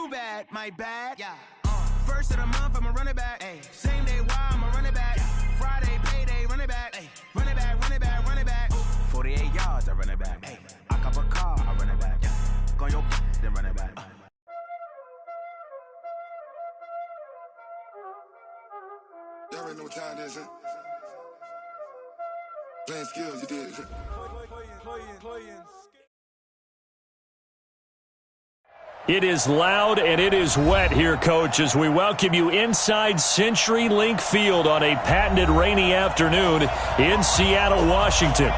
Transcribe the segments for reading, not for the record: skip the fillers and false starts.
too bad, my bad. Yeah. First of the month, I'ma run it back. Ay. Same day, why I'ma run it back. Yeah. Friday, payday, run it back. Ay. Run it back, run it back, run it back. 48 yards, I run it back. Ay. I cop a car, I run it back. Yeah. Go on your then run it back. Y'all already know what time it is, huh? Playing skills, you did. It is loud and it is wet here, Coach, as we welcome you inside CenturyLink Field on a patented rainy afternoon in Seattle, Washington.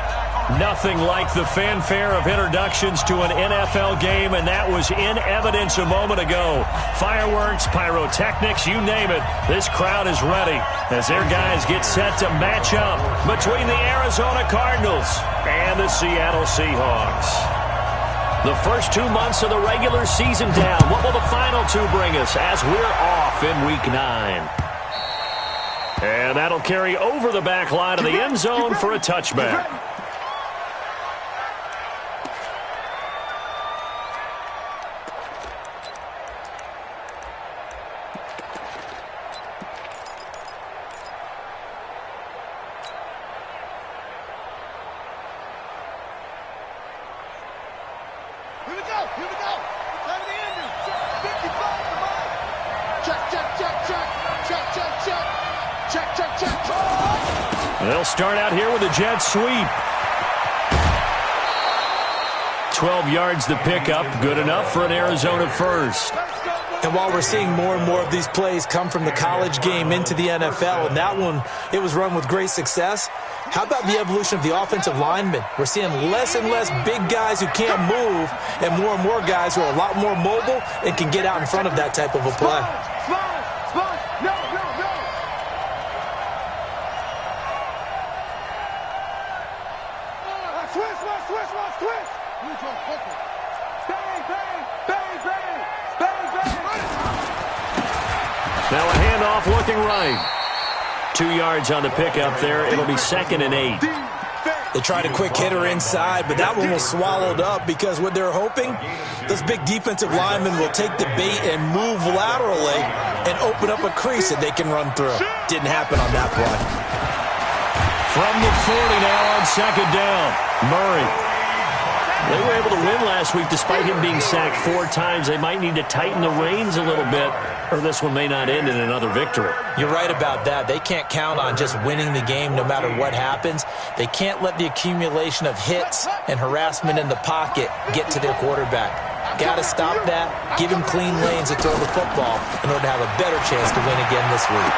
Nothing like the fanfare of introductions to an NFL game, and that was in evidence a moment ago. Fireworks, pyrotechnics, you name it. This crowd is ready as their guys get set to match up between the Arizona Cardinals and the Seattle Seahawks. The first 2 months of the regular season down. What will the final two bring us as we're off in Week 9? And that'll carry over the back line of the end zone for a touchback. They'll start out here with a jet sweep. 12 yards to pick up, good enough for an Arizona first. And while we're seeing more and more of these plays come from the college game into the NFL, and that one, it was run with great success, how about the evolution of the offensive linemen? We're seeing less and less big guys who can't move and more guys who are a lot more mobile and can get out in front of that type of a play. Now a handoff looking right. 2 yards on the pickup there. It'll be 2nd and 8. They tried a quick hitter inside, but that one was swallowed up because what they're hoping, those big defensive linemen will take the bait and move laterally and open up a crease that they can run through. Didn't happen on that play. From the 40 now on 2nd down, Murray. They were able to win last week despite him being sacked 4 times. They might need to tighten the reins a little bit, or this one may not end in another victory. You're right about that. They can't count on just winning the game no matter what happens. They can't let the accumulation of hits and harassment in the pocket get to their quarterback. Got to stop that, give him clean lanes to throw the football in order to have a better chance to win again this week.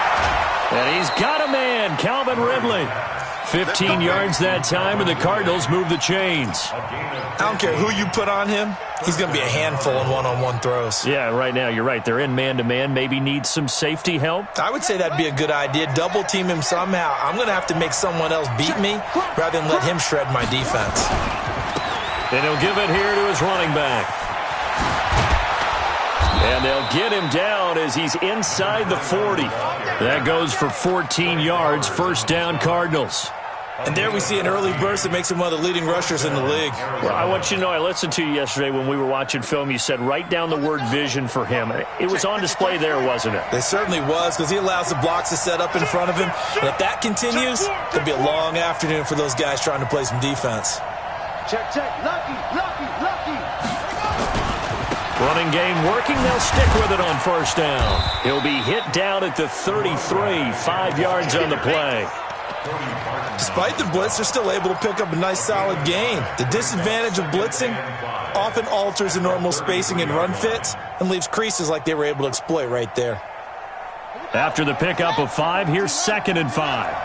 And he's got a man, Calvin Ridley. 15 yards that time, and the Cardinals move the chains. I don't care who you put on him. He's going to be a handful in one-on-one throws. Yeah, right now, you're right. They're in man-to-man. Maybe need some safety help. I would say that'd be a good idea. Double-team him somehow. I'm going to have to make someone else beat me rather than let him shred my defense. And he'll give it here to his running back. And they'll get him down as he's inside the 40. That goes for 14 yards. First down, Cardinals. And there we see an early burst that makes him one of the leading rushers in the league. Well, I want you to know, I listened to you yesterday when we were watching film. You said write down the word vision for him. It was on display there, wasn't it? It certainly was, because he allows the blocks to set up in front of him. And if that continues, it'll be a long afternoon for those guys trying to play some defense. Check. Lucky. Running game working. They'll stick with it on first down. He'll be hit down at the 33, 5 yards on the play. Despite the blitz, they're still able to pick up a nice solid gain. The disadvantage of blitzing often alters the normal spacing and run fits and leaves creases like they were able to exploit right there. After the pickup of 5, here's 2nd and 5.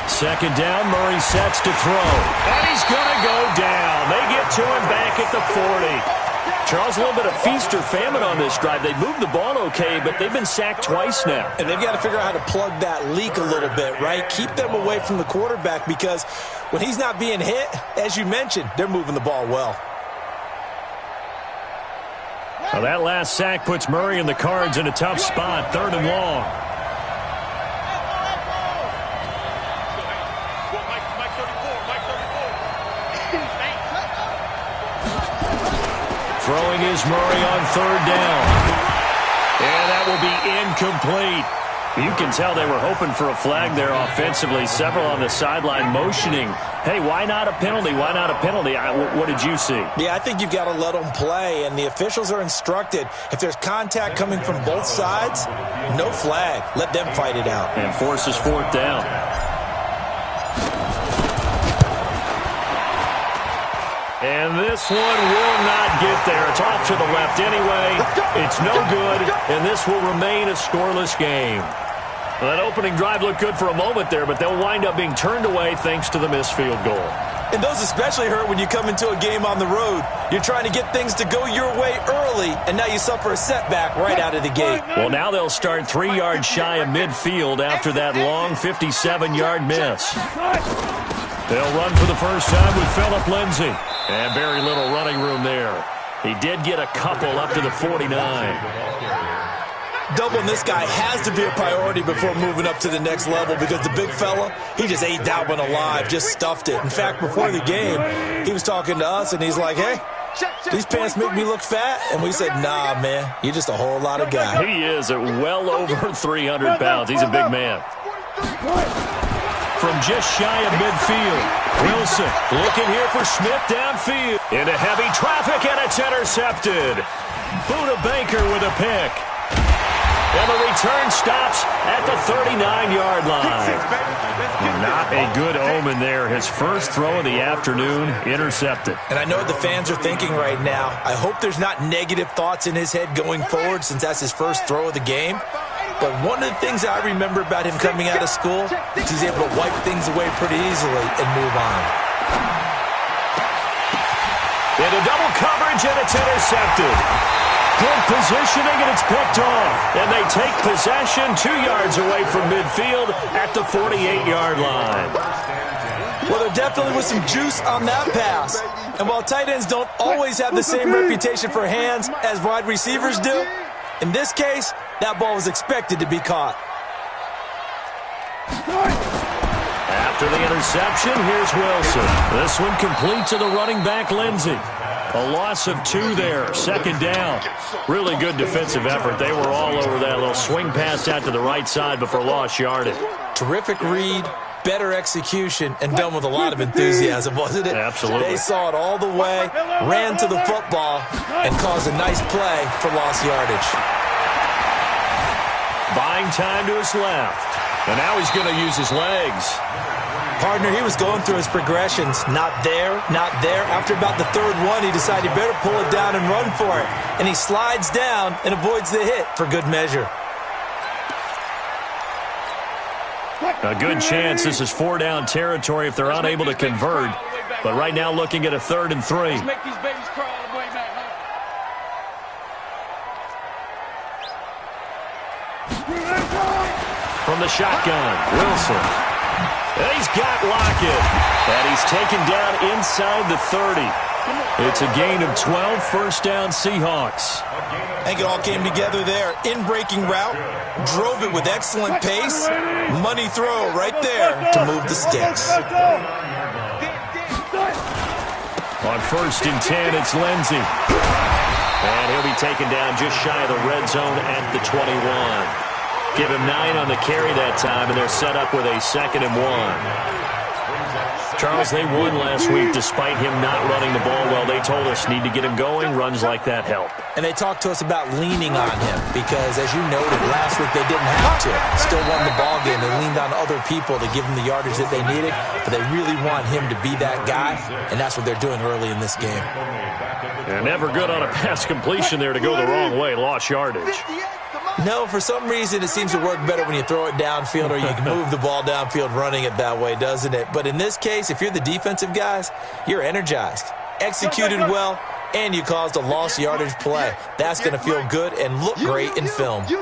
Second down, Murray sets to throw. And he's going to go down. They get to him back at the 40. Charles, a little bit of feast or famine on this drive. They moved the ball okay, but they've been sacked twice now. And they've got to figure out how to plug that leak a little bit, right? Keep them away from the quarterback, because when he's not being hit, as you mentioned, they're moving the ball well. Well, that last sack puts Murray and the Cards in a tough spot, 3rd and long. Throwing is Murray on third down. And that will be incomplete. You can tell they were hoping for a flag there offensively. Several on the sideline motioning, hey, why not a penalty? Why not a penalty? What did you see? Yeah, I think you've got to let them play, and the officials are instructed. If there's contact coming from both sides, no flag. Let them fight it out. And forces fourth down. And this one will not get there. It's off to the left anyway. It's no good, and this will remain a scoreless game. Well, that opening drive looked good for a moment there, but they'll wind up being turned away thanks to the missed field goal. And those especially hurt when you come into a game on the road. You're trying to get things to go your way early, and now you suffer a setback right out of the gate. Well, now they'll start 3 yards shy of midfield after that long 57-yard miss. They'll run for the first time with Phillip Lindsay. And very little running room there. He did get a couple up to the 49. Doubling this guy has to be a priority before moving up to the next level because the big fella, he just ate that one alive, just stuffed it. In fact, before the game, he was talking to us, and he's like, hey, these pants make me look fat. And we said, nah, man, you're just a whole lot of guy. He is at well over 300 pounds. He's a big man. From just shy of midfield, Wilson looking here for Smith downfield. Into heavy traffic, and it's intercepted. Buda Baker with a pick. And the return stops at the 39-yard line. Not a good omen there. His first throw of the afternoon intercepted. And I know what the fans are thinking right now. I hope there's not negative thoughts in his head going forward since that's his first throw of the game. But one of the things I remember about him coming out of school is he's able to wipe things away pretty easily and move on. Into double coverage, and it's intercepted. Good positioning, and it's picked off. And they take possession 2 yards away from midfield at the 48-yard line. Well, there definitely was some juice on that pass. And while tight ends don't always have the same reputation for hands as wide receivers do, in this case, that ball was expected to be caught. After the interception, here's Wilson. This one complete to the running back, Lindsay. A loss of 2 there, second down. Really good defensive effort. They were all over that little swing pass out to the right side before lost yardage. Terrific read, better execution, and done with a lot of enthusiasm, wasn't it? Absolutely. They saw it all the way, ran to the football, and caused a nice play for lost yardage. Buying time to his left. And now he's going to use his legs. Partner, he was going through his progressions. Not there, not there. After about the third one, he decided he better pull it down and run for it. And he slides down and avoids the hit for good measure. A good chance this is 4-down territory if they're unable to convert. But right now looking at a 3rd and 3. From the shotgun, Wilson. And he's got Lockett. And he's taken down inside the 30. It's a gain of 12, first down Seahawks. I think it all came together there. In-breaking route, drove it with excellent pace. Money throw right there to move the sticks. On 1st and 10, it's Lindsay. And he'll be taken down just shy of the red zone at the 21. Give him 9 on the carry that time, and they're set up with a 2nd and 1. Charles, they won last week despite him not running the ball well. They told us need to get him going. Runs like that help. And they talked to us about leaning on him because, as you noted, last week they didn't have to. Still won the ball game. They leaned on other people to give them the yardage that they needed, but they really want him to be that guy, and that's what they're doing early in this game. And never good on a pass completion there to go the wrong way. Lost yardage. No, for some reason it seems to work better when you throw it downfield or you can move the ball downfield running it that way, doesn't it? But in this case, if you're the defensive guys, you're energized, executed well, and you caused a lost yardage play. That's going to feel good and look great in film. From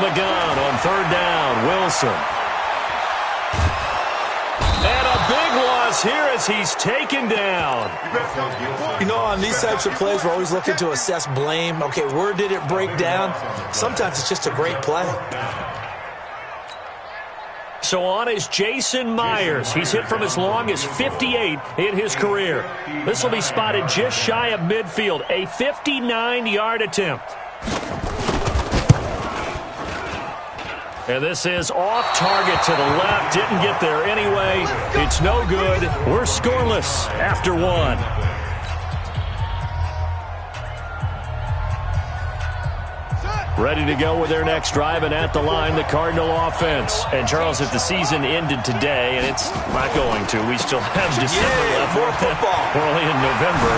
the gun on 3rd down, Wilson. And a big loss here as he's taken down. You know, on these types of plays, we're always looking to assess blame. Okay, where did it break down? Sometimes it's just a great play. So on is Jason Myers. He's hit from as long as 58 in his career. This will be spotted just shy of midfield, a 59-yard attempt. And this is off target to the left. Didn't get there anyway. It's no good. We're scoreless after one. Ready to go with their next drive, and at the line, the Cardinal offense. And, Charles, if the season ended today, and it's not going to, we still have December left. More football. We're only in November.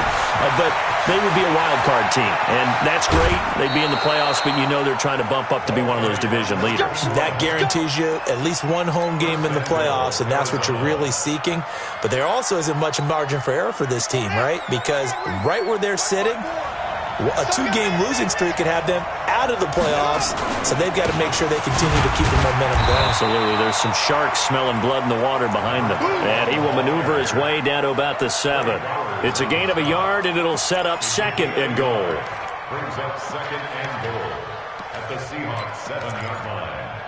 But they would be a wild card team, and that's great. They'd be in the playoffs, but you know they're trying to bump up to be one of those division leaders. That guarantees you at least one home game in the playoffs, and that's what you're really seeking. But there also isn't much margin for error for this team, right? Because right where they're sitting, a two-game losing streak could have them out of the playoffs, so they've got to make sure they continue to keep the momentum going. Absolutely. There's some sharks smelling blood in the water behind them. And he will maneuver his way down to about the 7. It's a gain of a yard, and it'll set up 2nd and goal. Brings up 2nd and goal at the Seahawks 7-yard line.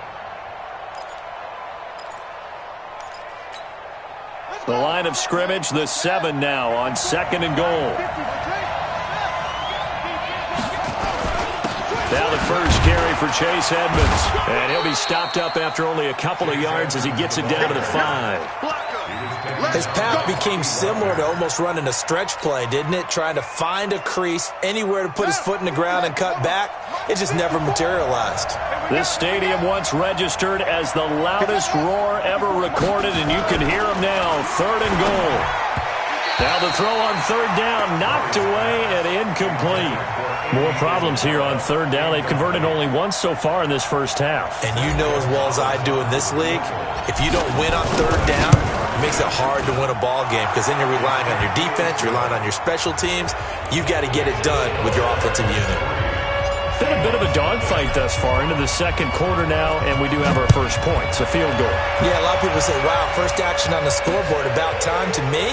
The line of scrimmage, the 7 now on 2nd and goal. Now the first carry for Chase Edmonds. And he'll be stopped up after only a couple of yards as he gets it down to the 5. His path became similar to almost running a stretch play, didn't it? Trying to find a crease, anywhere to put his foot in the ground and cut back. It just never materialized. This stadium once registered as the loudest roar ever recorded, and you can hear him now. 3rd and goal. Now the throw on 3rd down, knocked away and incomplete. More problems here on 3rd down. They've converted only once so far in this first half. And you know as well as I do in this league, if you don't win on 3rd down, it makes it hard to win a ball game because then you're relying on your defense, you're relying on your special teams. You've got to get it done with your offensive unit. Been a bit of a dogfight thus far into the 2nd quarter now, and we do have our first point. It's a field goal. Yeah, a lot of people say, wow, first action on the scoreboard, about time. To me,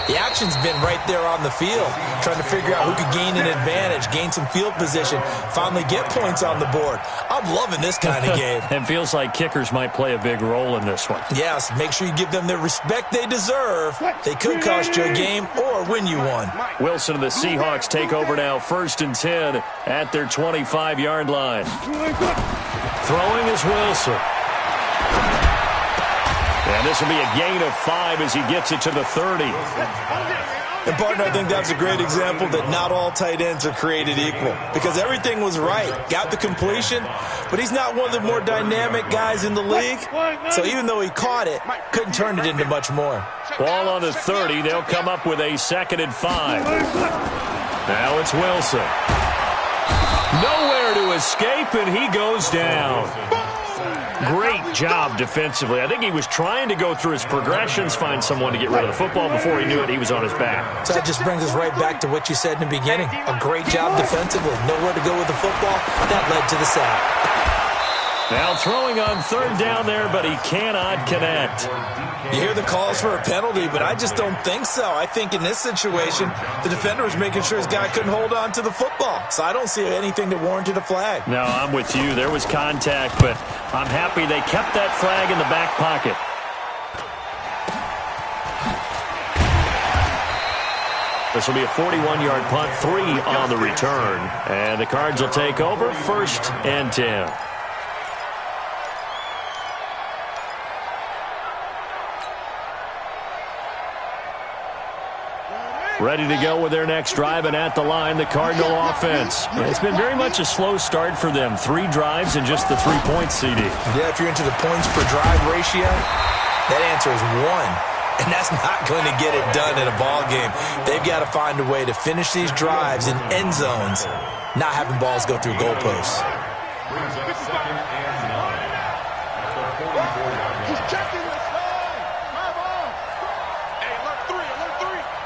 the action's been right there on the field, trying to figure out who could gain an advantage, gain some field position, finally get points on the board. I'm loving this kind of game. It feels like kickers might play a big role in this one. Yes, make sure you give them the respect they deserve. They could cost you a game or win you one. Wilson and the Seahawks take over now, 1st and 10 at their 25-yard line. Throwing is Wilson. And this will be a gain of 5 as he gets it to the 30. And, partner, I think that's a great example that not all tight ends are created equal because everything was right. Got the completion, but he's not one of the more dynamic guys in the league. So even though he caught it, couldn't turn it into much more. Ball on the 30. They'll come up with a 2nd and 5. Now it's Wilson. Nowhere to escape, and he goes down. Great job defensively. I think he was trying to go through his progressions, find someone to get rid of the football. Before he knew it, he was on his back. So that just brings us right back to what you said in the beginning. A great job defensively. Nowhere to go with the football. That led to the sack. Now throwing on 3rd down there, but he cannot connect. You hear the calls for a penalty, but I just don't think so. I think in this situation, the defender was making sure his guy couldn't hold on to the football. So I don't see anything that warranted a flag. No, I'm with you. There was contact, but I'm happy they kept that flag in the back pocket. This will be a 41-yard punt, 3 on the return. And the Cards will take over, 1st and 10. Ready to go with their next drive, and at the line, the Cardinal offense. It's been very much a slow start for them. 3 drives and just the 3 points, CD. Yeah, if you're into the points per drive ratio, that answer is 1. And that's not going to get it done in a ball game. They've got to find a way to finish these drives in end zones, not having balls go through goalposts. Brings up 2nd and 9 at the 44-yard line. He's checking this time. Come on. Hey, alert 3, alert 3.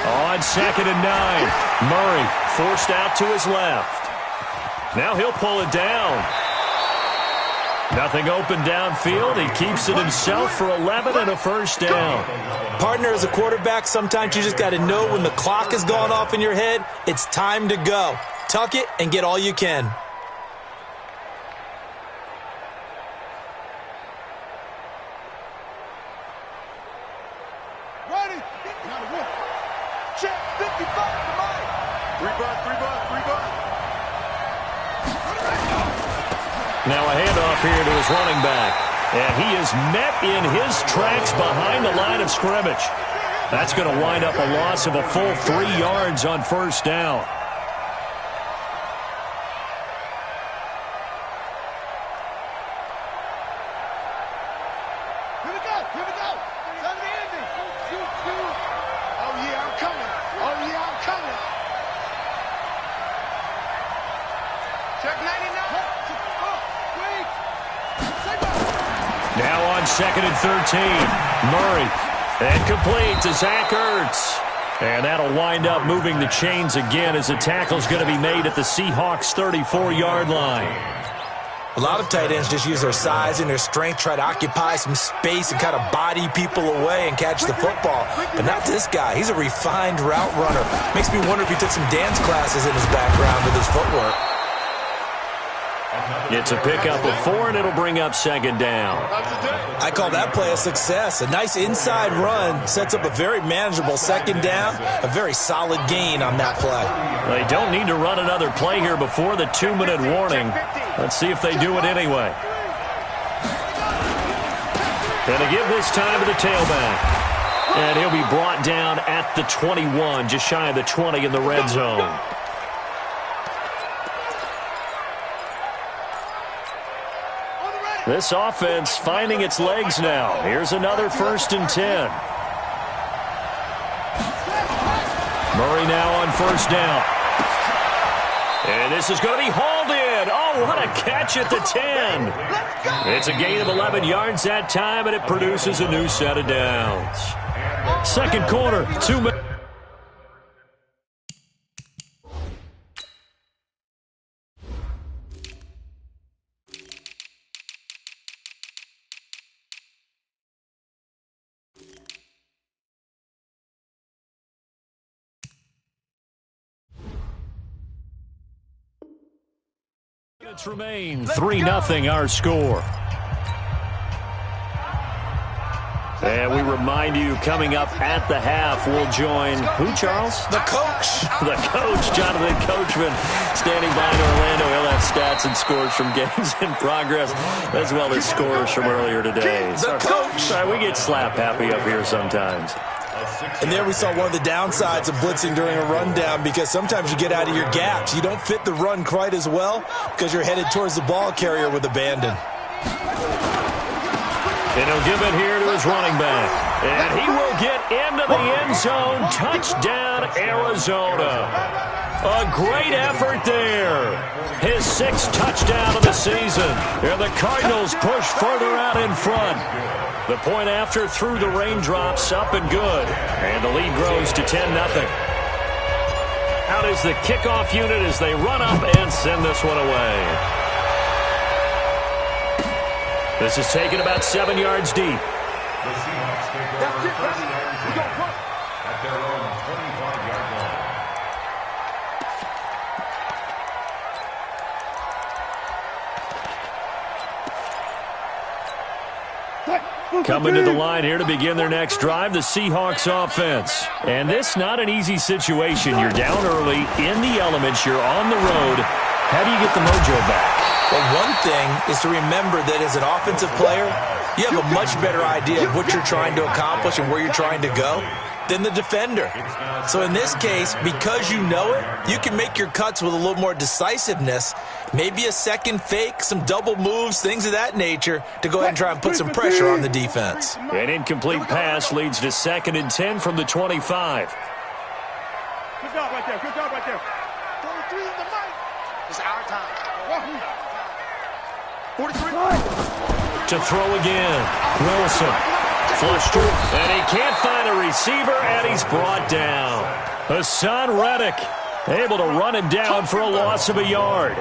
On 2nd and 9, Murray forced out to his left. Now he'll pull it down. Nothing open downfield. He keeps it himself for 11 and a 1st down. Partner, as a quarterback, sometimes you just got to know when the clock has gone off in your head, it's time to go. tuck it and get all you can. Ready? Check 55 to Mike. Three bus. Now a handoff here to his running back. And he is met in his tracks behind the line of scrimmage. That's going to wind up a loss of a full 3 yards on first down. Here we go. Send the ending. Oh, yeah, I'm coming. Check 99. Now on 2nd and 13. Murray. And complete to Zach Ertz. And that'll wind up moving the chains again as the tackle's going to be made at the Seahawks' 34-yard line. A lot of tight ends just use their size and their strength, try to occupy some space and kind of body people away and catch the football. But not this guy. He's a refined route runner. Makes me wonder if he took some dance classes in his background with his footwork. It's a pickup of 4, and it'll bring up 2nd down. I call that play a success. A nice inside run sets up a very manageable 2nd down. A very solid gain on that play. They don't need to run another play here before the 2-minute warning. Let's see if they do it anyway. Going to give this time to the tailback. And he'll be brought down at the 21, just shy of the 20 in the red zone. This offense finding its legs now. Here's another 1st and 10. Murray now on 1st down. And this is going to be hauled in. Oh, what a catch at the 10. It's a gain of 11 yards that time, and it produces a new set of downs. 2nd quarter, 2 minutes. Remain 3-0 our score. And we remind you, coming up at the half, we'll join who, Charles? The coach. The coach, Jonathan Coachman, standing by in Orlando. He'll have stats and scores from games in progress, as well as scores from earlier today. The coach. Sorry, we get slap happy up here sometimes. And there we saw one of the downsides of blitzing during a rundown, because sometimes you get out of your gaps. You don't fit the run quite as well because you're headed towards the ball carrier with abandon. And he'll give it here to his running back. And he will get into the end zone. Touchdown, Arizona. A great effort there. His 6th touchdown of the season. And the Cardinals push further out in front. The point after through the raindrops, up and good. And the lead grows to 10-0. Out is the kickoff unit as they run up and send this one away. This is taken about 7 yards deep. The Seahawks take over first down at their own 25-yard line. Coming to the line here to begin their next drive, the Seahawks offense. And this not an easy situation. You're down early, in the elements, you're on the road. How do you get the mojo back? Well, one thing is to remember that as an offensive player, you have a much better idea of what you're trying to accomplish and where you're trying to go than the defender. So in this case, because you know it, you can make your cuts with a little more decisiveness, maybe a second fake, some double moves, things of that nature, to go ahead and try and put some pressure on the defense. An incomplete pass leads to 2nd and 10 from the 25. Good job right there. 43 in the mic. It's our time. 43. To throw again. Wilson. Flushed through. And he can't find a receiver, and he's brought down. Hassan Reddick able to run him down for a loss of a yard.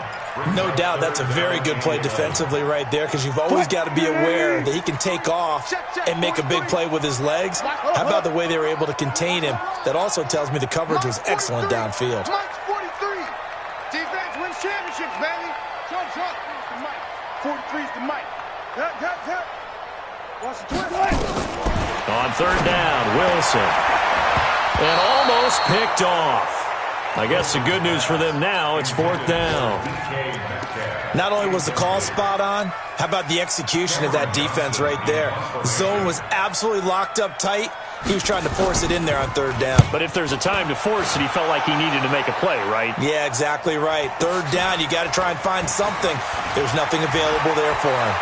No doubt that's a very good play defensively right there, because you've always got to be aware that he can take off and make a big play with his legs. How about the way they were able to contain him? That also tells me the coverage was excellent downfield. Mike's 43. 46, baby. Jump. The mic. 43's the mic. Hut. Watch the twist. On third down, Wilson. And almost picked off. I guess the good news for them now, it's fourth down. Not only was the call spot on, how about the execution of that defense right there? The zone was absolutely locked up tight. He was trying to force it in there on third down. But if there's a time to force it, he felt like he needed to make a play, right? Yeah, exactly right. Third down, you got to try and find something. There's nothing available there for him.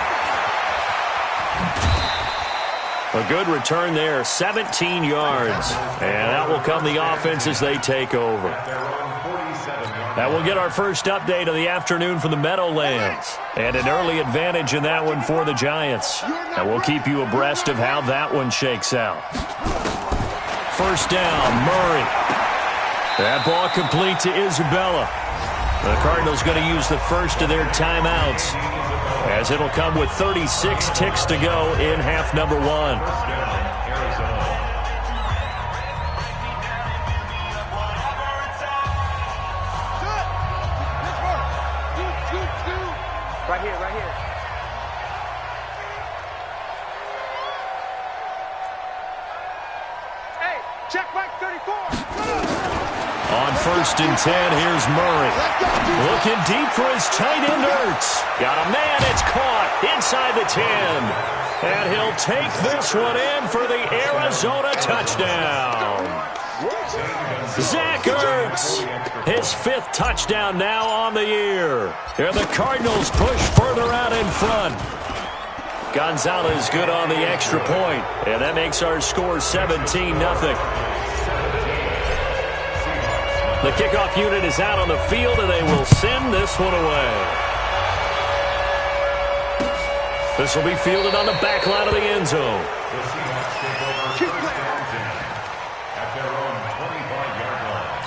A good return there, 17 yards. And that will come the offense as they take over. That will get our first update of the afternoon from the Meadowlands. And an early advantage in that one for the Giants. And we'll keep you abreast of how that one shakes out. First down, Murray. That ball complete to Isabella. The Cardinals going to use the first of their timeouts, as it'll come with 36 ticks to go in half number one. Right here. Hey, check back 34. On first and 10, here's Murray. Looking deep for his tight end, Ertz. Got a man, it's caught inside the 10. And he'll take this one in for the Arizona touchdown. Zach Ertz, his fifth touchdown now on the year. And the Cardinals push further out in front. Gonzalez good on the extra point, and that makes our score 17-0. The kickoff unit is out on the field, and they will send this one away. This will be fielded on the back line of the end zone. At their own 25-yard line.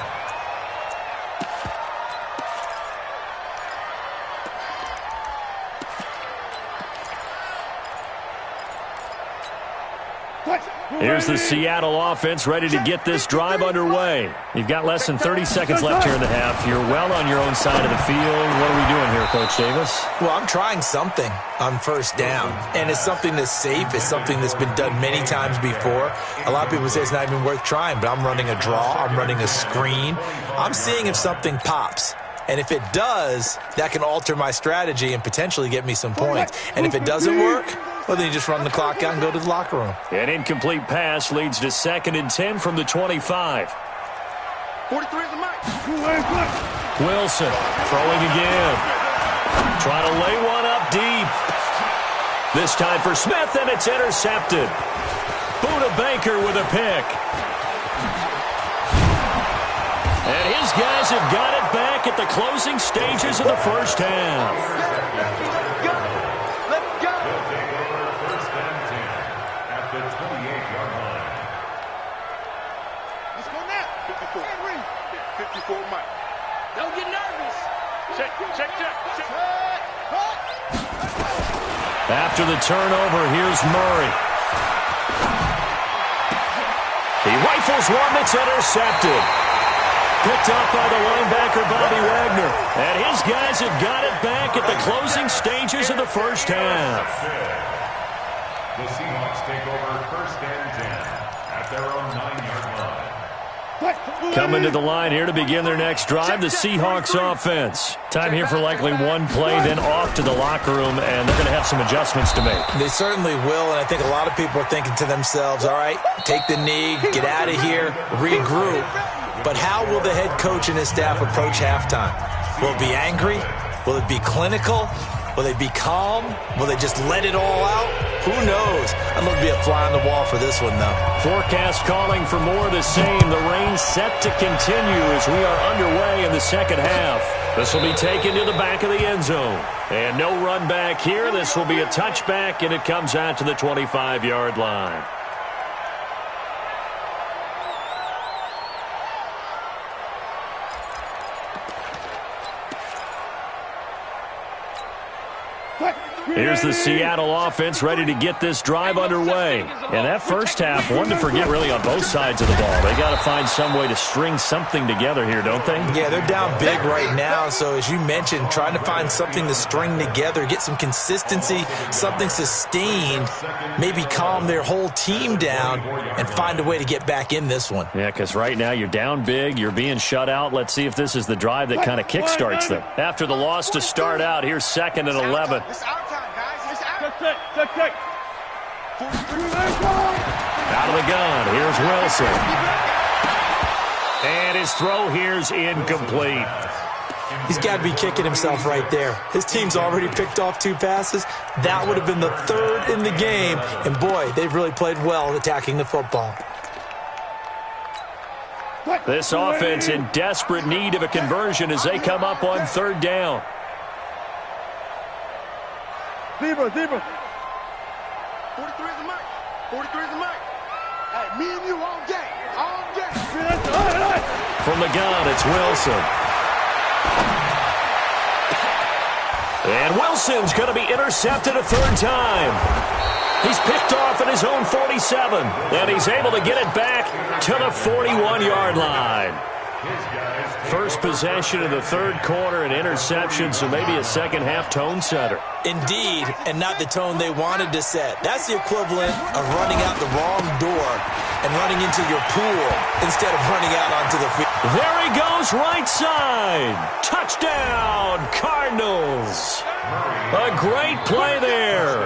Here's the Seattle offense ready to get this drive underway. You've got less than 30 seconds left here in the half. You're well on your own side of the field. What are we doing here, Coach Davis? Well, I'm trying something on first down, and it's something that's safe. It's something that's been done many times before. A lot of people say it's not even worth trying, but I'm running a draw. I'm running a screen. I'm seeing if something pops. And if it does, that can alter my strategy and potentially get me some points. And if it doesn't work, well, then you just run the clock out and go to the locker room. An incomplete pass leads to 2nd and 10 from the 25. 43 is the mic. Wilson throwing again. Trying to lay one up deep. This time for Smith, and it's intercepted. Buda Baker with a pick. And his guys have got it back at the closing stages of the first half. Let's go. They'll take over first and 10 at the 28-yard line. Let's go now. 54 Mike. Don't get nervous. Check. After the turnover, here's Murray. He rifles one that's intercepted. Picked up by the linebacker, Bobby Wagner. And his guys have got it back at the closing stages of the first half. The Seahawks take over first and 10 at their own 9-yard line. Coming to the line here to begin their next drive, the Seahawks offense. Time here for likely one play, then off to the locker room, and they're going to have some adjustments to make. They certainly will, and I think a lot of people are thinking to themselves, all right, take the knee, get out of here, regroup. But how will the head coach and his staff approach halftime? Will it be angry? Will it be clinical? Will they be calm? Will they just let it all out? Who knows? I'd love to be a fly on the wall for this one, though. Forecast calling for more of the same. The rain set to continue as we are underway in the second half. This will be taken to the back of the end zone. And no run back here. This will be a touchback, and it comes out to the 25-yard line. Here's the Seattle offense ready to get this drive underway. And that first half, one to forget really on both sides of the ball. They got to find some way to string something together here, don't they? Yeah, they're down big right now. So as you mentioned, trying to find something to string together, get some consistency, something sustained, maybe calm their whole team down and find a way to get back in this one. Yeah, because right now you're down big, you're being shut out. Let's see if this is the drive that kind of kickstarts them. After the loss to start out, here's 2nd and 11. It's our time, guys. It's our time. Check. Out of the gun, here's Wilson. And his throw here's incomplete. He's got to be kicking himself right there. His team's already picked off 2 passes. That would have been the 3rd in the game. And, boy, they've really played well attacking the football. This offense in desperate need of a conversion as they come up on 3rd down. Zebra. 43 is the mic. 43 is the mic. Hey, me and you all day. All day. From the gun, it's Wilson. And Wilson's going to be intercepted a 3rd time. He's picked off at his own 47, and he's able to get it back to the 41-yard line. First possession of the 3rd quarter, an interception, so maybe a second-half tone setter. Indeed, and not the tone they wanted to set. That's the equivalent of running out the wrong door and running into your pool instead of running out onto the field. There he goes, right side. Touchdown, Cardinals. A great play there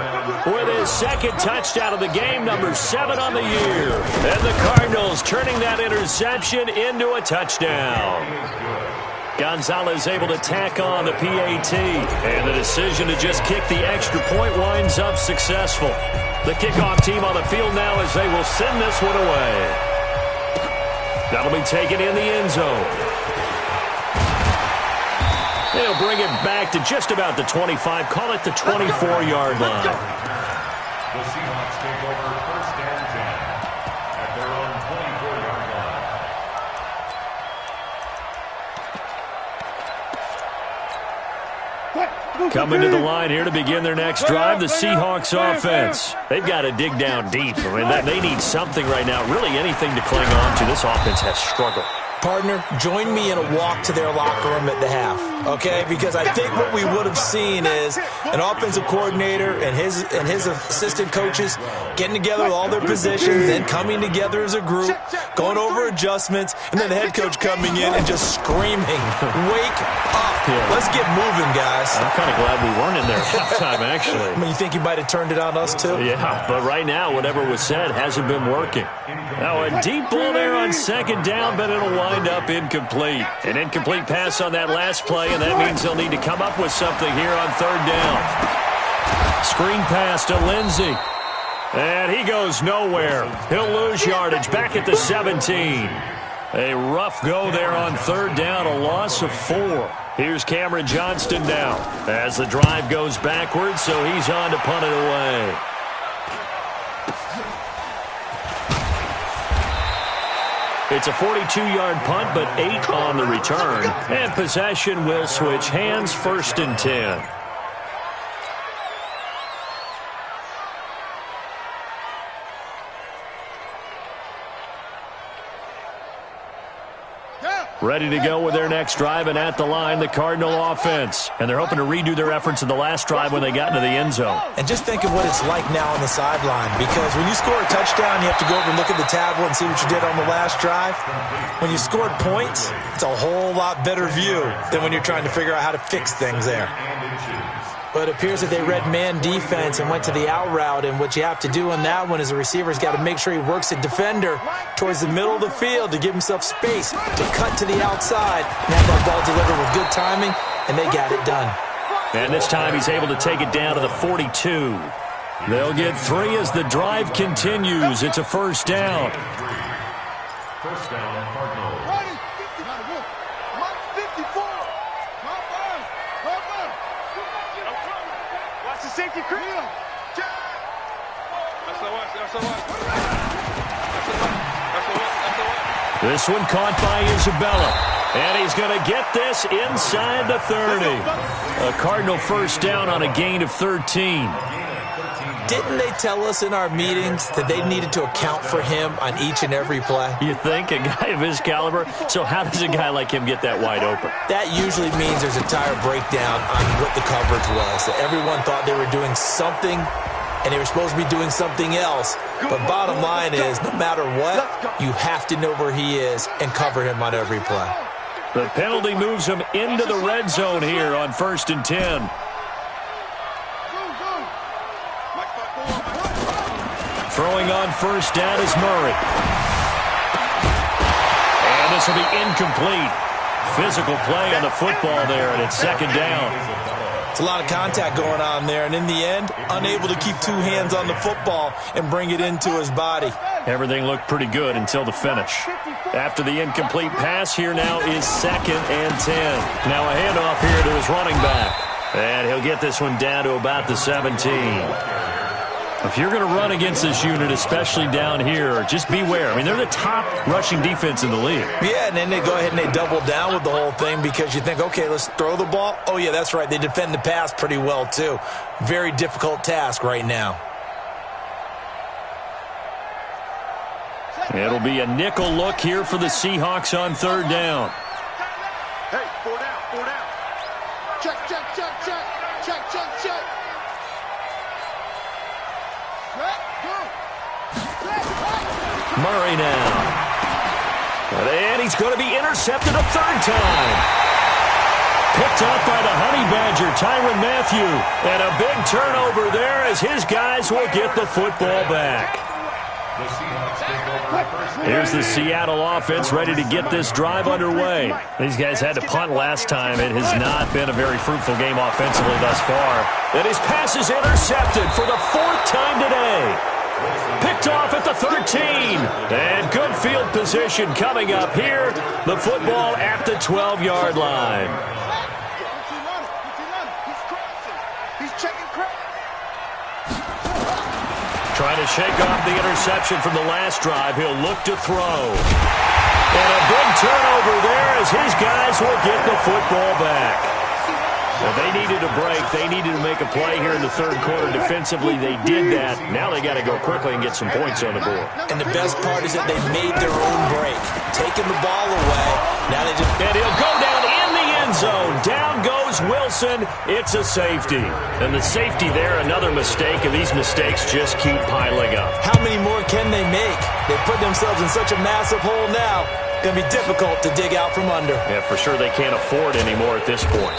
with his 2nd touchdown of the game, number 7 on the year. And the Cardinals turning that interception into a touchdown. Gonzalez able to tack on the PAT, and the decision to just kick the extra point winds up successful. The kickoff team on the field now as they will send this one away. That'll be taken in the end zone. They'll bring it back to just about the 25, call it the 24-yard line. The Seahawks take over 1st and 10 at their own 24-yard line. Coming to the line here to begin their next drive, the Seahawks offense. They've got to dig down deep. I mean, they need something right now, really anything to cling on to. This offense has struggled. Partner, join me in a walk to their locker room at the half, okay? Because I think what we would have seen is an offensive coordinator and his assistant coaches getting together with all their positions, then coming together as a group, going over adjustments, and then the head coach coming in and just screaming, "Wake up! Yeah. Let's get moving, guys." I'm kind of glad we weren't in there at halftime, actually. I mean, you think he might have turned it on us, too? Yeah, but right now, whatever was said hasn't been working. Now, a deep ball there on 2nd down, but it'll wind up incomplete. An incomplete pass on that last play, and that means they'll need to come up with something here on 3rd down. Screen pass to Lindsey. And he goes nowhere. He'll lose yardage back at the 17. A rough go there on 3rd down, a loss of 4. Here's Cameron Johnston now as the drive goes backwards, so he's on to punt it away. It's a 42-yard punt, but 8 on the return. And possession will switch hands, 1st and 10. Ready to go with their next drive, and at the line, the Cardinal offense. And they're hoping to redo their efforts in the last drive when they got into the end zone. And just think of what it's like now on the sideline, because when you score a touchdown, you have to go over and look at the tablet and see what you did on the last drive. When you scored points, it's a whole lot better view than when you're trying to figure out how to fix things there. But it appears that they read man defense and went to the out route, and what you have to do on that one is the receiver's got to make sure he works a defender towards the middle of the field to give himself space to cut to the outside and have that ball delivered with good timing, and they got it done. And this time he's able to take it down to the 42. They'll get 3 as the drive continues. It's a 1st down. 1st down, Cardinals. Safety crew. This one caught by Isabella. And he's going to get this inside the 30. A Cardinal first down on a gain of 13. Didn't they tell us in our meetings that they needed to account for him on each and every play? You think? A guy of his caliber? So how does a guy like him get that wide open? That usually means there's a tire breakdown on what the coverage was. That everyone thought they were doing something, and they were supposed to be doing something else. But bottom line is, no matter what, you have to know where he is and cover him on every play. The penalty moves him into the red zone here on 1st and 10. Throwing on first down is Murray. And this will be incomplete. Physical play on the football there, and it's 2nd down. It's a lot of contact going on there, and in the end, unable to keep 2 hands on the football and bring it into his body. Everything looked pretty good until the finish. After the incomplete pass, here now is 2nd and 10. Now a handoff here to his running back. And he'll get this one down to about the 17. If you're going to run against this unit, especially down here, just beware. I mean, they're the top rushing defense in the league. Yeah, and then they go ahead and they double down with the whole thing because you think, okay, let's throw the ball. Oh, yeah, that's right. They defend the pass pretty well, too. Very difficult task right now. It'll be a nickel look here for the Seahawks on 3rd down. Hey, 4 down, 4 down. Check, check, check, check. Check, check, check. Murray now. And he's going to be intercepted a 3rd time. Picked up by the Honey Badger, Tyrann Mathieu. And a big turnover there as his guys will get the football back. Here's the Seattle offense ready to get this drive underway. These guys had to punt last time. It has not been a very fruitful game offensively thus far. And his pass is intercepted for the 4th time today. Picked off at the 13. And good field position coming up here. The football at the 12-yard line. Trying to shake off the interception from the last drive. He'll look to throw. And a big turnover there as his guys will get the football back. Well, they needed a break. They needed to make a play here in the 3rd quarter defensively. They did that. Now they got to go quickly and get some points on the board. And the best part is that they made their own break. Taking the ball away. Now they just... And he'll go down in the end zone. Down goes Wilson. It's a safety. And the safety there, another mistake, and these mistakes just keep piling up. How many more can they make? They put themselves in such a massive hole now. It's going to be difficult to dig out from under. Yeah, for sure they can't afford anymore at this point.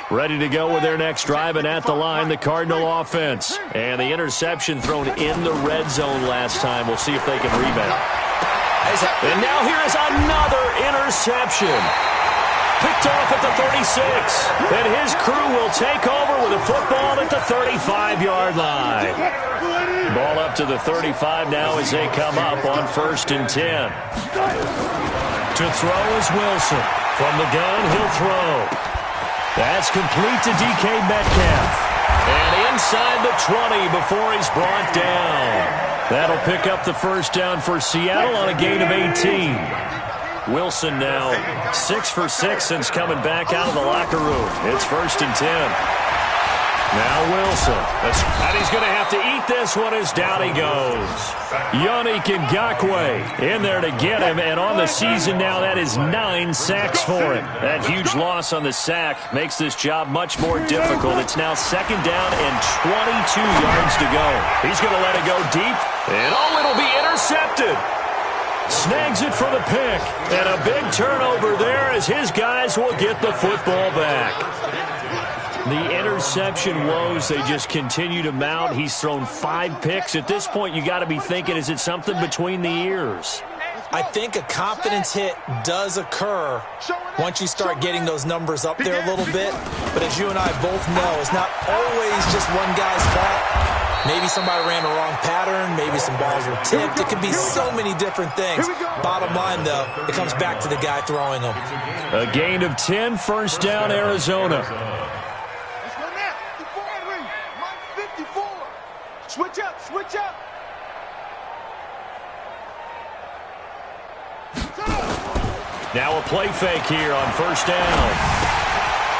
Ready to go with their next drive, and at the line, the Cardinal offense. And the interception thrown in the red zone last time. We'll see if they can rebound. And now here is another interception. Picked off at the 36. And his crew will take over with a football at the 35-yard line. Ball up to the 35 now as they come up on 1st and 10. To throw is Wilson. From the gun, he'll throw. That's complete to DK Metcalf. And inside the 20 before he's brought down. That'll pick up the first down for Seattle on a gain of 18. Wilson now 6 for 6 since coming back out of the locker room. It's 1st and 10. Now Wilson. And he's going to have to eat this one as down he goes. Yannick Ngakoue in there to get him. And on the season now, that is 9 sacks for him. That huge loss on the sack makes this job much more difficult. It's now 2nd down and 22 yards to go. He's going to let it go deep. And it'll be intercepted. Snags it for the pick. And a big turnover there as his guys will get the football back. The interception woes, they just continue to mount. He's thrown 5 picks. At this point, you got to be thinking, is it something between the ears? I think a confidence hit does occur once you start getting those numbers up there a little bit. But as you and I both know, it's not always just one guy's fault. Maybe somebody ran the wrong pattern. Maybe some balls were tipped. It could be so many different things. Bottom line, though, it comes back to the guy throwing them. A gain of 10, 1st down, Arizona. Switch up, switch up. Now a play fake here on first down.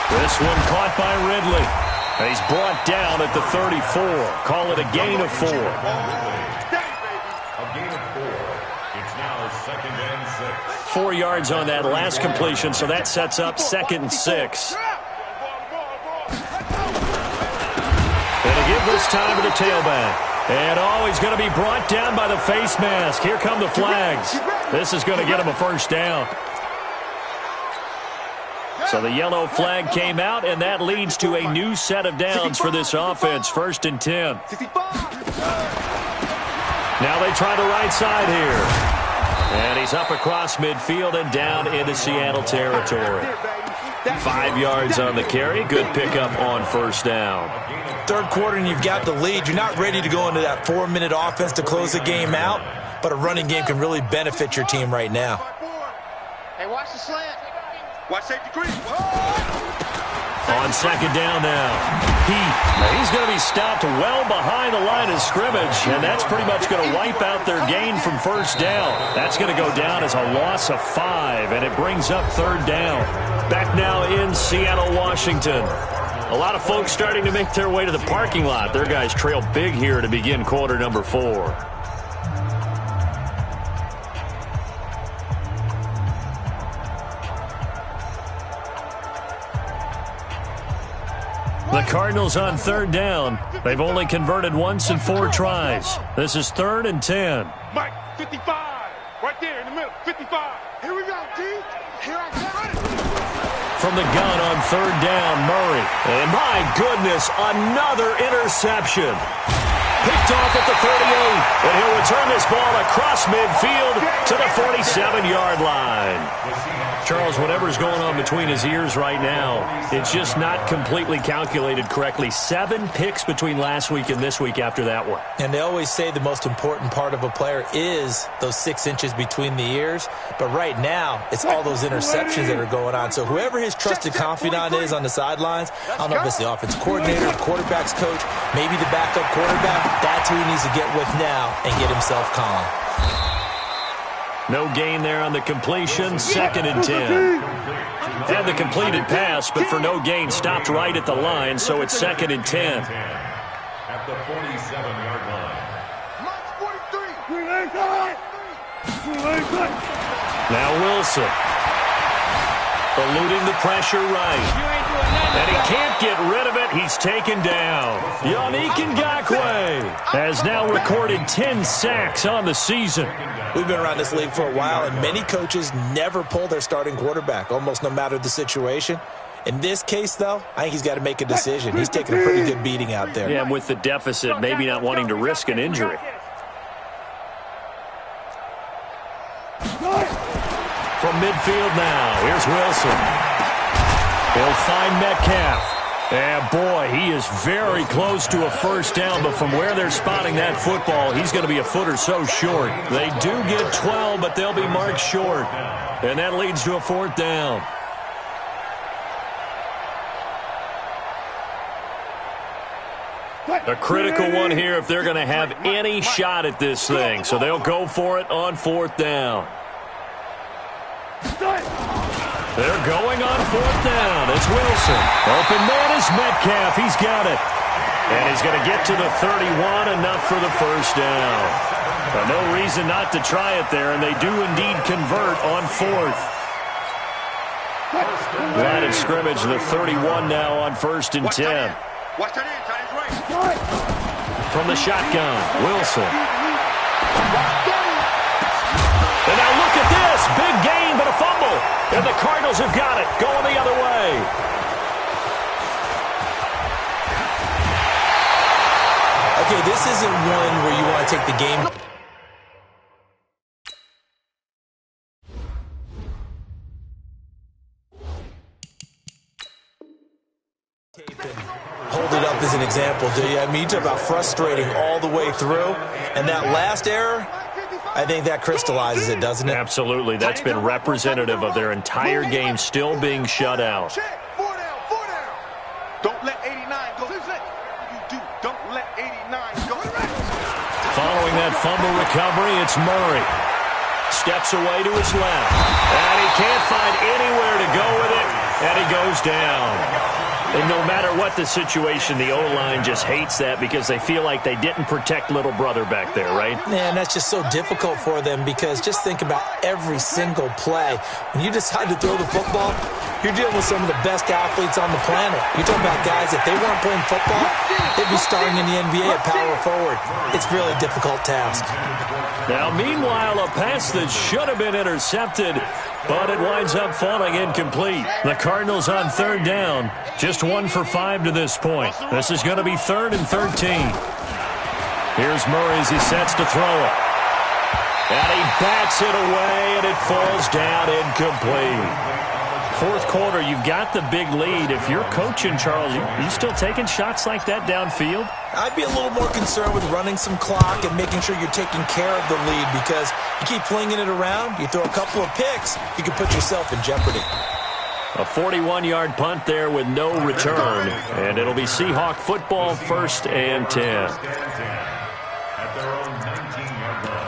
This one caught by Ridley. And he's brought down at the 34. Call it a gain of 4. A gain of 4. It's now 2nd and 6. 4 yards on that last completion, so that sets up 2nd and 6. Gonna give this time to the tailback. And he's going to be brought down by the face mask. Here come the flags. This is going to get him a first down. So the yellow flag came out, and that leads to a new set of downs for this offense. 1st and 10. Now they try the right side here. And he's up across midfield and down into Seattle territory. 5 yards on the carry. Good pickup on first down. Third quarter and you've got the lead. You're not ready to go into that 4-minute offense to close the game out, but a running game can really benefit your team right now. Hey, watch the slant. Watch safety creep. On second down now. He's going to be stopped well behind the line of scrimmage, and that's pretty much going to wipe out their gain from first down. That's going to go down as a loss of 5, and it brings up 3rd down. Back now in Seattle, Washington. A lot of folks starting to make their way to the parking lot. Their guys trail big here to begin quarter number 4. The Cardinals on 3rd down. They've only converted once in 4 tries. This is 3rd and 10. Mike, 55. Right there in the middle. 55. Here we go, D. Here I go. From the gun on 3rd down, Murray. And my goodness, another interception. Picked off at the 38. And he'll return this ball across midfield to the 47-yard line. Charles, whatever's going on between his ears right now, it's just not completely calculated correctly. 7 picks between last week and this week after that one. And they always say the most important part of a player is those 6 inches between the ears. But right now, it's all those interceptions that are going on. So whoever his trusted confidant is on the sidelines, I don't know if it's the offensive coordinator, the quarterback's coach, maybe the backup quarterback, that's who he needs to get with now and get himself calm. No gain there on the completion, 2nd and 10. Had the completed pass, but for no gain, stopped right at the line, so it's 2nd and 10. At the 47-yard line. Now Wilson. Eluding the pressure right. And he can't get rid of it. He's taken down. Yannick Ngakoue has now recorded 10 sacks on the season. We've been around this league for a while, and many coaches never pull their starting quarterback, almost no matter the situation. In this case, though, I think he's got to make a decision. He's taking a pretty good beating out there. Yeah, and with the deficit, maybe not wanting to risk an injury. From midfield now, here's Wilson. He'll find Metcalf. And, boy, he is very close to a first down, but from where they're spotting that football, he's going to be a foot or so short. They do get 12, but they'll be marked short. And that leads to a 4th down. A critical one here if they're going to have any shot at this thing. So they'll go for it on 4th down. They're going on 4th down. It's Wilson. Open man is Metcalf. He's got it. And he's going to get to the 31, enough for the first down. But no reason not to try it there, and they do indeed convert on 4th. Line of scrimmage, the 31 now on 1st and 10. Watch that in, tight end right. From the shotgun, Wilson. And now look at this. Big gain, but a fumble. And the Cardinals have got it. Going the other way. Okay, this isn't one where you want to take the game. Hold it up as an example, do you? I mean, you talk about frustrating all the way through. And that last error, I think that crystallizes it, doesn't it? Absolutely. That's been representative of their entire game still being shut out. Check. 4 down, 4 down. Don't let 89 go. You do. Don't let 89 9. Go. Following that fumble recovery, it's Murray. Steps away to his left. And he can't find anywhere to go with it. And he goes down. And no matter what the situation, the O-line just hates that because they feel like they didn't protect little brother back there, right? Man, that's just so difficult for them because just think about every single play. When you decide to throw the football, you're dealing with some of the best athletes on the planet. You're talking about guys, if they weren't playing football, they'd be starting in the NBA at power forward. It's really a difficult task. Now, meanwhile, a pass that should have been intercepted, but it winds up falling incomplete. The Cardinals on third down, just 1 for 5 to this point. This is going to be 3rd and 13. Here's Murray as he sets to throw it. And he bats it away, and it falls down incomplete. Fourth quarter, you've got the big lead. If you're coaching, Charles, you still taking shots like that downfield? I'd be a little more concerned with running some clock and making sure you're taking care of the lead because you keep flinging it around, you throw a couple of picks, you can put yourself in jeopardy. A 41-yard punt there with no return, and it'll be Seahawk football, 1st and 10. At their own 19-yard line.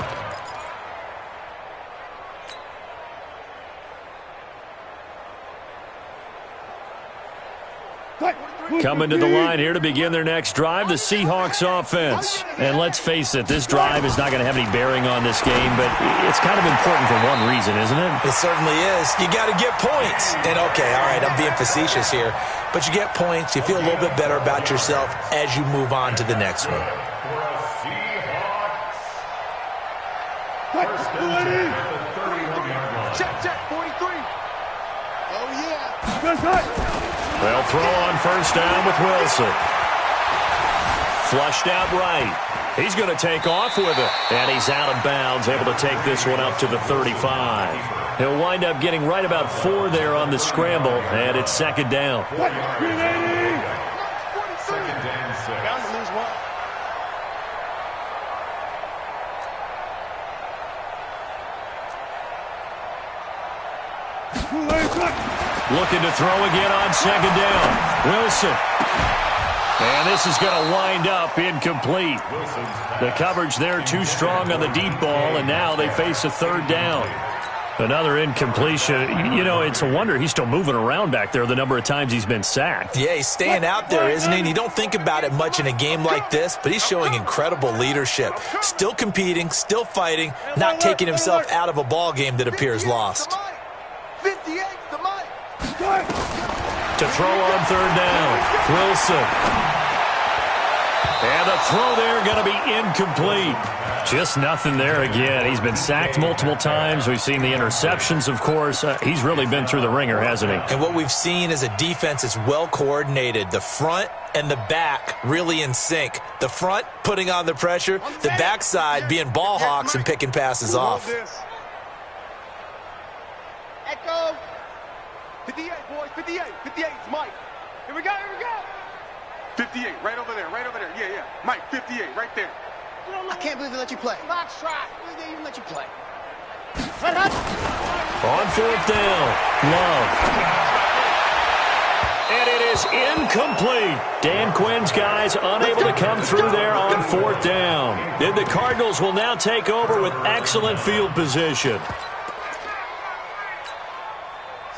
Coming to the line here to begin their next drive, the Seahawks offense. And let's face it, this drive is not going to have any bearing on this game, but it's kind of important for one reason, isn't it? It certainly is. You got to get points. And okay, all right, I'm being facetious here, but you get points, you feel a little bit better about yourself as you move on to the next one. Check, 43. Oh, yeah. Good. They'll throw on first down with Wilson. Flushed out right. He's going to take off with it. And he's out of bounds, able to take this one up to the 35. He'll wind up getting right about 4 there on the scramble, and it's 2nd down. 2nd and 6. Bound to lose 1. Looking to throw again on 2nd down. Wilson. And this is going to wind up incomplete. The coverage there too strong on the deep ball, and now they face a 3rd down. Another incompletion. You know, it's a wonder he's still moving around back there the number of times he's been sacked. Yeah, he's staying out there, isn't he? And you don't think about it much in a game like this, but he's showing incredible leadership. Still competing, still fighting, not taking himself out of a ball game that appears lost. 58 to Mike. To throw on 3rd down, Wilson. And the throw there going to be incomplete. Just nothing there again. He's been sacked multiple times. We've seen the interceptions, of course. He's really been through the ringer, hasn't he? And what we've seen is a defense that's well coordinated. The front and the back really in sync. The front putting on the pressure, the backside being ball hawks and picking passes off. Echo. 58, boys. 58. 58 is Mike. Here we go. 58, right over there. Yeah. Mike, 58, right there. I can't believe they let you play. Box try. They even let you play. On 4th down, Love. And it is incomplete. Dan Quinn's guys unable to come through there on 4th down. And the Cardinals will now take over with excellent field position.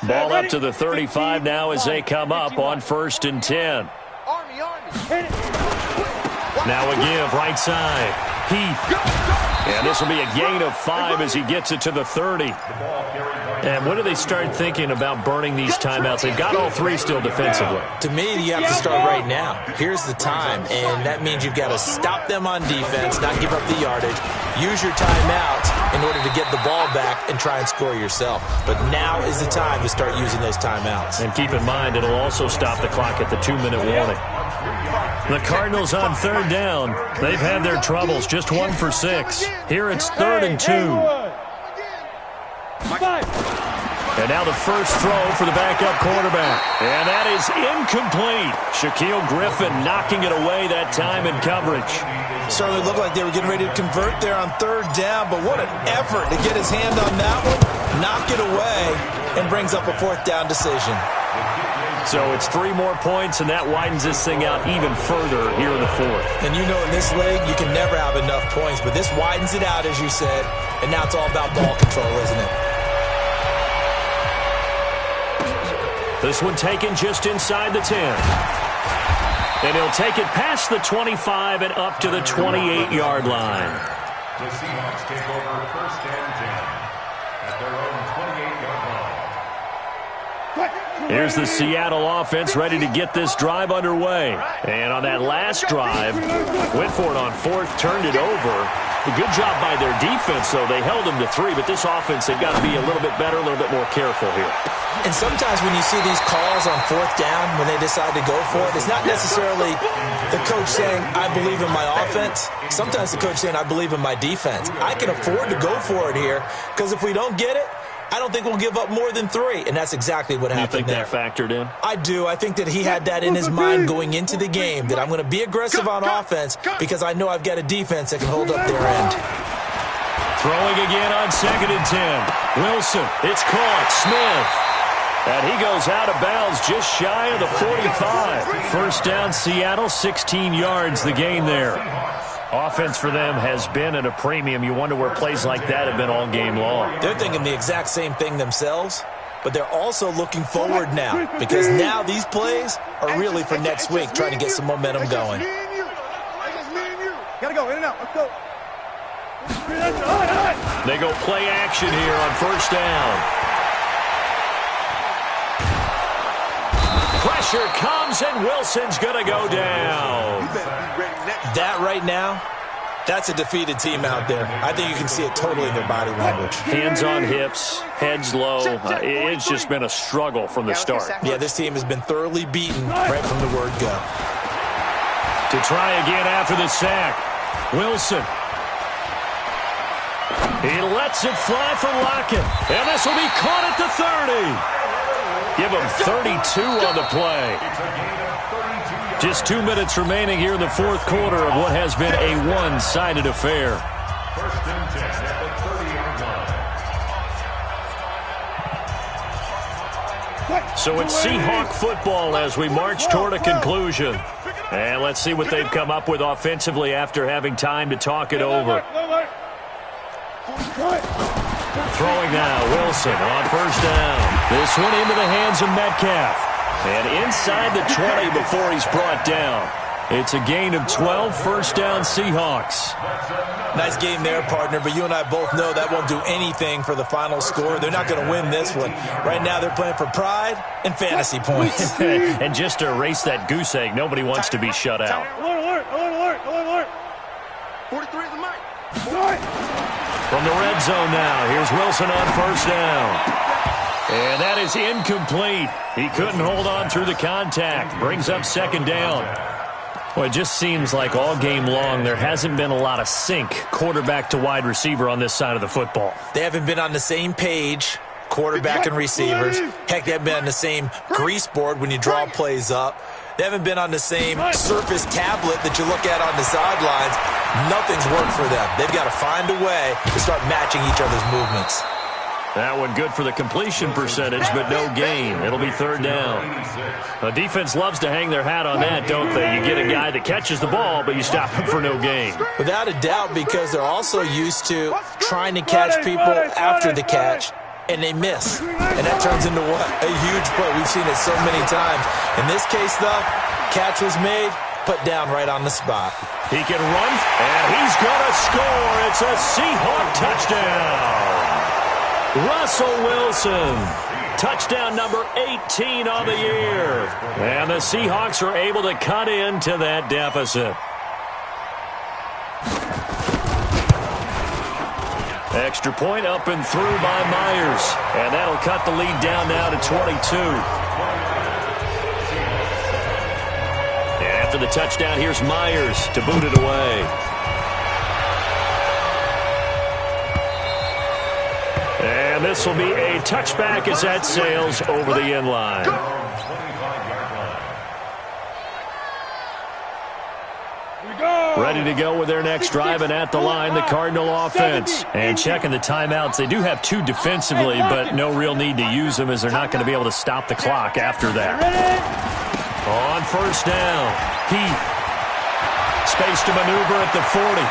Ball up to the 35 now as they come up on 1st and 10. Now a give, right side. Heath. And this will be a gain of 5 as he gets it to the 30. And when do they start thinking about burning these timeouts? They've got all 3 still defensively. To me, you have to start right now. Here's the time, and that means you've got to stop them on defense, not give up the yardage, use your timeouts in order to get the ball back and try and score yourself. But now is the time to start using those timeouts. And keep in mind, it'll also stop the clock at the 2-minute warning. The Cardinals on 3rd down. They've had their troubles, just 1 for 6. Here it's 3rd and 2. And now the first throw for the backup quarterback. And that is incomplete. Shaquille Griffin knocking it away that time in coverage. Certainly looked like they were getting ready to convert there on 3rd down, but what an effort to get his hand on that one, knock it away, and brings up a 4th down decision. So it's 3 more points, and that widens this thing out even further here in the fourth. And you know in this league, you can never have enough points, but this widens it out, as you said, and now it's all about ball control, isn't it? This one taken just inside the 10. And he'll take it past the 25 and up to the 28-yard line. The Seahawks take over first and 10 at their own 28-yard line. Here's the Seattle offense ready to get this drive underway. And on that last drive, went for it on fourth, turned it over. A good job by their defense, though. They held them to 3, but this offense, they've got to be a little bit better, a little bit more careful here. And sometimes when you see these calls on fourth down, when they decide to go for it, it's not necessarily the coach saying, I believe in my offense. Sometimes the coach saying, I believe in my defense. I can afford to go for it here, because if we don't get it, I don't think we'll give up more than 3, and that's exactly what happened there. You think that factored in? I do. I think that he had that in his mind going into the game, that I'm going to be aggressive on offense because I know I've got a defense that can hold up their end. Throwing again on 2nd and 10. Wilson, it's caught. Smith. And he goes out of bounds just shy of the 45. First down, Seattle, 16 yards the gain there. Offense for them has been at a premium. You wonder where plays like that have been all game long. They're thinking the exact same thing themselves, but they're also looking forward now because now these plays are really for next week, trying to get some momentum going. Gotta go, in and out, let's go. They go play action here on first down. Pressure comes, and Wilson's going to go down. That right now, that's a defeated team out there. I think you can see it totally in their body language. Hands on hips, heads low. It's just been a struggle from the start. Yeah, this team has been thoroughly beaten right from the word go. To try again after the sack, Wilson. He lets it fly for Lockett, and this will be caught at the 30. Give him 32 on the play. Just 2 minutes remaining here in the fourth quarter of what has been a one-sided affair. First and 10 at the 30-yard line. So it's Seahawk football as we march toward a conclusion. And let's see what they've come up with offensively after having time to talk it over. Throwing now, Wilson on first down. This one into the hands of Metcalf. And inside the 20 before he's brought down. It's a gain of 12, first down Seahawks. Nice game there, partner, but you and I both know that won't do anything for the final score. They're not going to win this one. Right now they're playing for pride and fantasy points. And just to erase that goose egg, nobody wants to be shut out. Alert, alert, alert, alert. 43 is the mic. From the red zone now, here's Wilson on first down. And that is incomplete. He couldn't hold on through the contact. Brings up second down. Well, it just seems like all game long there hasn't been a lot of sync quarterback to wide receiver on this side of the football. They haven't been on the same page, quarterback and receivers. Heck, they haven't been on the same grease board when you draw plays up. They haven't been on the same surface tablet that you look at on the sidelines. Nothing's worked for them. They've got to find a way to start matching each other's movements. That one good for the completion percentage, but no gain. It'll be third down. The defense loves to hang their hat on that, don't they? You get a guy that catches the ball, but you stop him for no gain. Without a doubt, because they're also used to trying to catch people after the catch, and they miss. And that turns into what? A huge play. We've seen it so many times. In this case, though, catch was made, put down right on the spot. He can run, and he's going to score. It's a Seahawk touchdown. Russell Wilson, touchdown number 18 on the year. And the Seahawks are able to cut into that deficit. Extra point up and through by Myers. And that'll cut the lead down now to 22. And after the touchdown, here's Myers to boot it away. And this will be a touchback as that sails over the end line. Ready to go with their next drive, and at the line, the Cardinal offense. And checking the timeouts, they do have 2 defensively, but no real need to use them as they're not going to be able to stop the clock after that. On first down, Heath. Space to maneuver at the 40.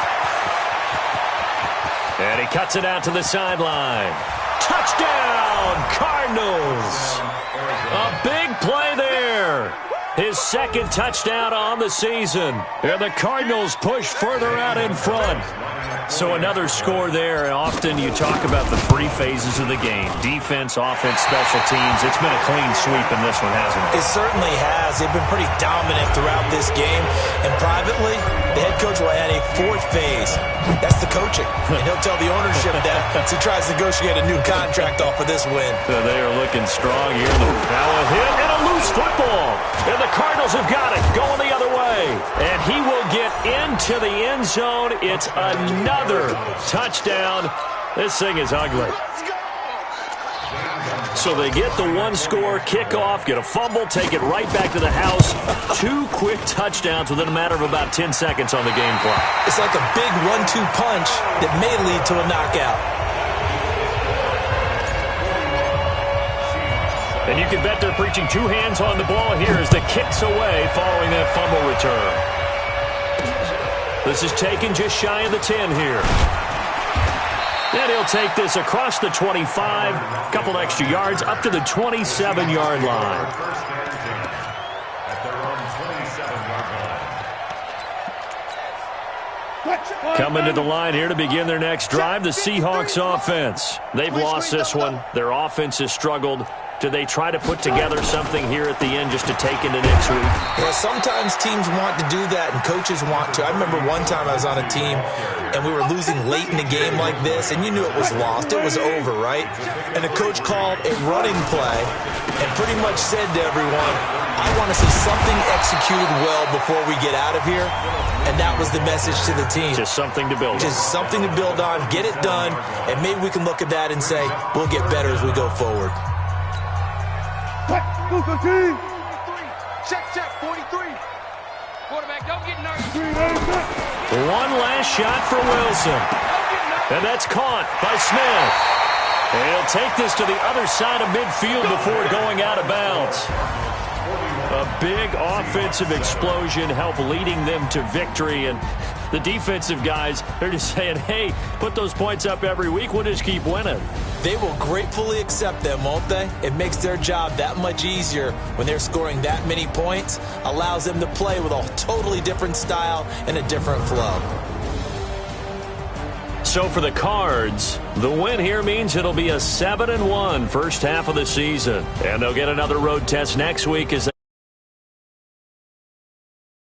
And he cuts it out to the sideline. Touchdown, Cardinals! A big play there. His second touchdown on the season. And the Cardinals push further out in front. So another score there, and often you talk about the 3 phases of the game. Defense, offense, special teams. It's been a clean sweep in this one, hasn't it? It certainly has. They've been pretty dominant throughout this game. And privately, the head coach will add a 4th phase. That's the coaching. And he'll tell the ownership that as he tries to negotiate a new contract off of this win. So they are looking strong here. Now a hit and a loose football. And the Cardinals have got it going the other way. And he will get into the end zone. It's another touchdown. This thing is ugly. So they get the 1-score kickoff, get a fumble, take it right back to the house. 2 quick touchdowns within a matter of about 10 seconds on the game clock. It's like a big 1-2 punch that may lead to a knockout. And you can bet they're preaching 2 hands on the ball here as the kick's away following that fumble return. This is taken just shy of the 10 here. And he'll take this across the 25, a couple extra yards, up to the 27-yard line. Coming to the line here to begin their next drive, the Seahawks offense. They've lost this one. Their offense has struggled. Do they try to put together something here at the end just to take into next week? Yeah, sometimes teams want to do that and coaches want to. I remember one time I was on a team and we were losing late in the game like this, and you knew it was lost. It was over, right? And the coach called a running play and pretty much said to everyone, I want to see something executed well before we get out of here. And that was the message to the team. Just something to build on. Just something to build on, get it done, and maybe we can look at that and say, we'll get better as we go forward. Check, 43. Quarterback, don't get nervous. One last shot for Wilson. And that's caught by Smith. And he'll take this to the other side of midfield before going out of bounds. A big offensive explosion helped leading them to victory. And the defensive guys, they're just saying, hey, put those points up every week. We'll just keep winning. They will gratefully accept them, won't they? It makes their job that much easier when they're scoring that many points. Allows them to play with a totally different style and a different flow. So for the Cards, the win here means it'll be a 7-1 first half of the season. And they'll get another road test next week as they